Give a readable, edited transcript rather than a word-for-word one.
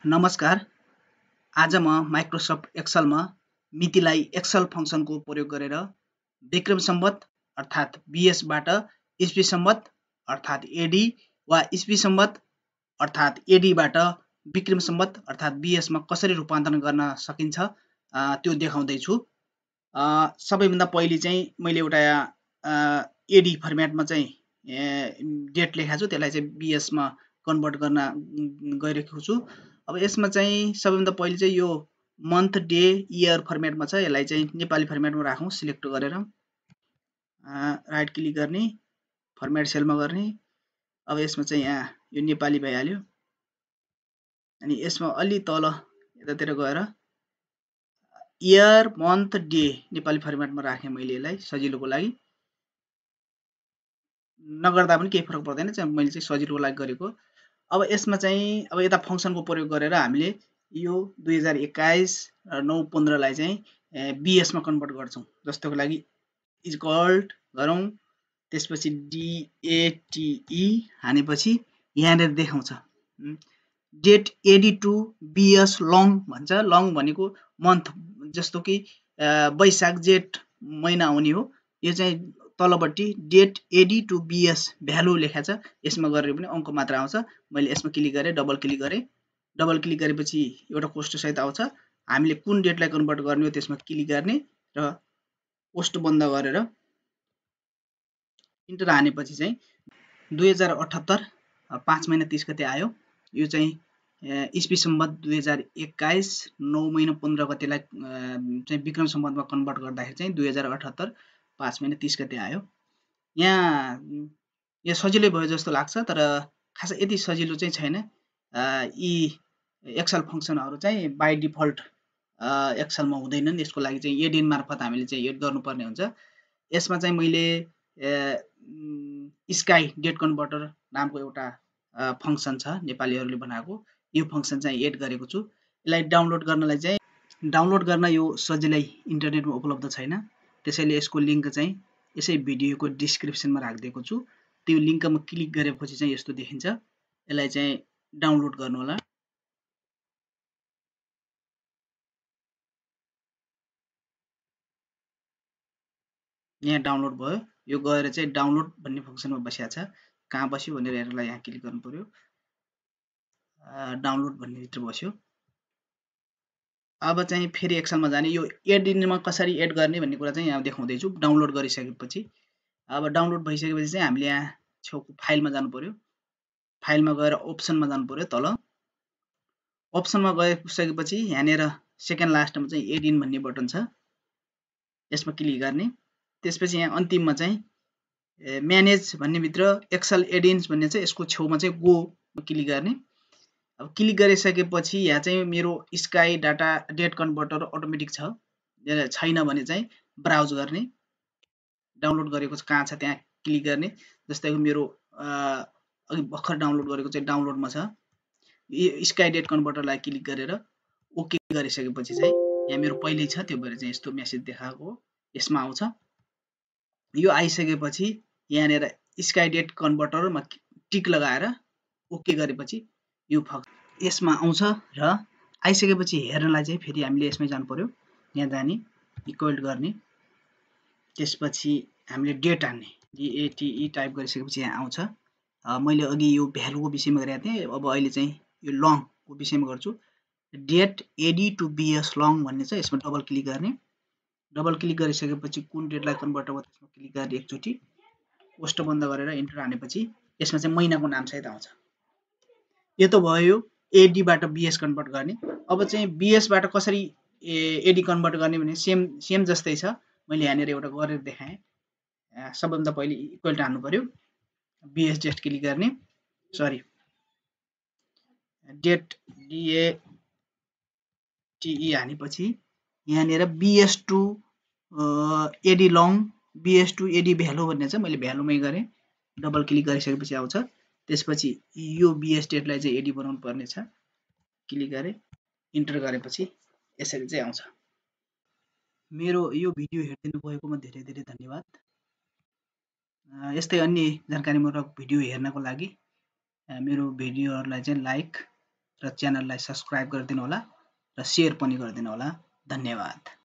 नमस्कार। आज म माइक्रोसफ्ट एक्सेलमा मितिलाई एक्सेल फंक्सनको प्रयोग गरेर विक्रम सम्वत अर्थात् बीएसबाट ईस्वी सम्वत अर्थात् एडी वा ईस्वी सम्वत अर्थात् एडीबाट विक्रम सम्वत अर्थात् बीएसमा कसरी रूपान्तरण गर्न सकिन्छ त्यो देखाउँदै छु। सबैभन्दा पहिले चाहिँ मैले एउटा एडी फर्मेटमा चाहिँ डेट लेखेको छु, त्यसलाई चाहिँ बीएसमा कन्भर्ट गर्न गइरहेको छु। अब यसमा चाहिँ सबैभन्दा पहिले चाहिँ यो मन्थ डे इयर फर्मेटमा छ, यसलाई चाहिँ नेपाली फर्मेटमा राखौँ। सिलेक्ट गरेर राइट क्लिक गर्ने, फर्मेट सेलमा गर्ने। अब यसमा चाहिँ यहाँ यो नेपाली भइहाल्यो। अनि यसमा अलि तल यतातिर गएर इयर मन्थ डे नेपाली फर्मेटमा राखेँ मैले, यसलाई सजिलोको लागि। नगर्दा पनि केही फरक पर्दैन, मैले चाहिँ सजिलोको लागि गरेको। अब यसमा चाहिँ अब यता फंक्सनको प्रयोग गरेर हामीले यो 2021 9/15 लाई चाहिँ बीएसमा कन्भर्ट गर्छौं। जस्तोको लागि इक्वल्ड गरौँ, त्यसपछि DATE हानेपछि यहाँनिर देखाउँछ date AD to BS long भन्छ। लङ भनेको मन्थ, जस्तो कि वैशाख जेठ महिना आउने हो। यो चाहिँ तलपट्टि date AD to BS value लेखेको छ, यसमा गरेर पनि अङ्क मात्र आउँछ। मैले यसमा क्लिक गरेँ, डबल क्लिक गरेँ। डबल क्लिक गरेपछि एउटा कोष्ठ सहित आउँछ। हामीले कुन डेटलाई कन्भर्ट गर्ने हो त्यसमा क्लिक गर्ने र कोष्ठ बन्द गरेर इन्टर हानेपछि चाहिँ 2078 5 महिना 30 गते आयो। यो चाहिँ ईस्वी सम्वत 2021 9 महिना 15 गतेलाई चाहिँ विक्रम सम्वतमा कन्भर्ट गर्दाखेरि चाहिँ 2078 5 महिना 30 गते आयो। यहाँ सजिलै भयो जस्तो लाग्छ, तर खास यति सजिलो चाहिँ छैन। यी एक्सेल फंक्सनहरू चाहिँ बाइ डिफल्ट एक्सेलमा हुँदैनन्। यसको लागि चाहिँ एडिन मार्फत हामीले चाहिँ एड गर्नुपर्ने हुन्छ। यसमा चाहिँ मैले स्काई डेट कन्भर्टर नामको एउटा फंक्सन छ, नेपालीहरूले बनाएको। यो फंक्सन चाहिँ एड गरेको छु। यसलाई डाउनलोड गर्नलाई चाहिँ डाउनलोड गर्न यो सजिलै इन्टरनेटमा उपलब्ध छैन, त्यसैले यसको लिंक चाहिँ यसै भिडियोको डिस्क्रिप्सनमा राखिदिएको छु। त्यो लिंकमा क्लिक गरेपछि चाहिँ यस्तो देखिन्छ। यसलाई चाहिँ डाउनलोड गर्नु होला। यहाँ डाउनलोड भयो। यो गएर चाहिँ डाउनलोड भन्ने फंक्सनमा बसिया छ। कहाँ बस्यो भनेर हेर्नलाई यहाँ क्लिक गर्नु पर्यो। डाउनलोड भन्ने भित्र बस्यो। अब चाहिँ फेरि एक्सेलमा जाने, यो एडिनमा कसरी एड गर्ने भन्ने कुरा चाहिँ यहाँ देखाउँदै छु। डाउनलोड गरिसकेपछि अब डाउनलोड भइसकेपछि चाहिँ हामीले यहाँ छेउको फाइलमा जानु पर्यो। फाइलमा गएर अप्सनमा जानु पर्यो। तल अप्सनमा गइसकेपछि यहाँनिर सेकेन्ड लास्टमा चाहिँ एड इन भन्ने बटन छ, यसमा क्लिक गर्ने। त्यसपछि यहाँ अन्तिममा चाहिँ म्यानेज भन्ने भित्र एक्सेल एडिन्स भन्ने चाहिँ यसको छेउमा चाहिँ गो क्लिक गर्ने। अब क्लिक गरिसकेपछि यहाँ चाहिँ मेरो sky data date converter automatic छ, छैन भने चाहिँ ब्राउज गर्ने। डाउनलोड गरेको कहाँ छ त्यहाँ क्लिक गर्ने। जस्तै मेरो अघि भर्खर डाउनलोड गरेको चाहिँ डाउनलोडमा छ। यो स्काई डेट कन्भर्टरलाई क्लिक गरेर ओके गरिसकेपछि चाहिँ यहाँ मेरो पहिल्यै छ, त्यो भएर चाहिँ यस्तो मेसेज देखाएको हो। यसमा आउँछ। यो आइसकेपछि यहाँनिर स्काई डेट कन्भर्टरमा टिक लगाएर ओके गरेपछि यो यसमा आउँछ र आइसकेपछि हेर्नलाई चाहिँ फेरि हामीले यसमै जानु पर्यो। यहाँ जाने, इक्वल गर्ने, त्यसपछि हामीले डेट हान्ने, DATE टाइप गरिसकेपछि यहाँ आउँछ। मैले अघि यो भ्यालुको विषयमा गरेको थिएँ, अब अहिले चाहिँ यो लङको विषयमा गर्छु। Date AD to BS long भन्ने छ, यसमा डबल क्लिक गर्ने। डबल क्लिक गरिसकेपछि कुन डेटलाई कन्भर्ट हो त्यसमा क्लिक गर्ने एकचोटि, कोष्ठ बन्द गरेर इन्टर हानेपछि यसमा चाहिँ महिनाको नाम सहित आउँछ। यो त भयो एडीबाट बीएस कन्भर्ट गर्ने। अब चाहिँ बीएसबाट कसरी एडी कन्भर्ट गर्ने भने सेम जस्तै छ। मैले यहाँनिर एउटा गरेर देखाएँ। सबभन्दा पहिले इक्वल हान्नु पर्यो, बीएस डेट क्लिक गर्ने, सरी डेट DATE हानेपछि यहाँनिर BS to AD long, BS to AD value भन्ने छ, मैले भ्यालुमै गरेँ। डबल क्लिक गरिसकेपछि आउँछ। त्यसपछि यो बीएस डेटलाई चाहिँ एडी बनाउनु पर्ने छ, क्लिक गरे, इन्टर गरेपछि यसरी चाहिँ आउँछ। मेरो यो भिडियो हेरिदिनु भएकोमा धेरै धेरै धन्यवाद। यस्तै अन्य जानकारीमूलक भिडियो हेर्नको लागि मेरो भिडियोहरूलाई चाहिँ लाइक र च्यानललाई सब्स्क्राइब गरिदिनु होला र सेयर पनि गरिदिनु होला। धन्यवाद।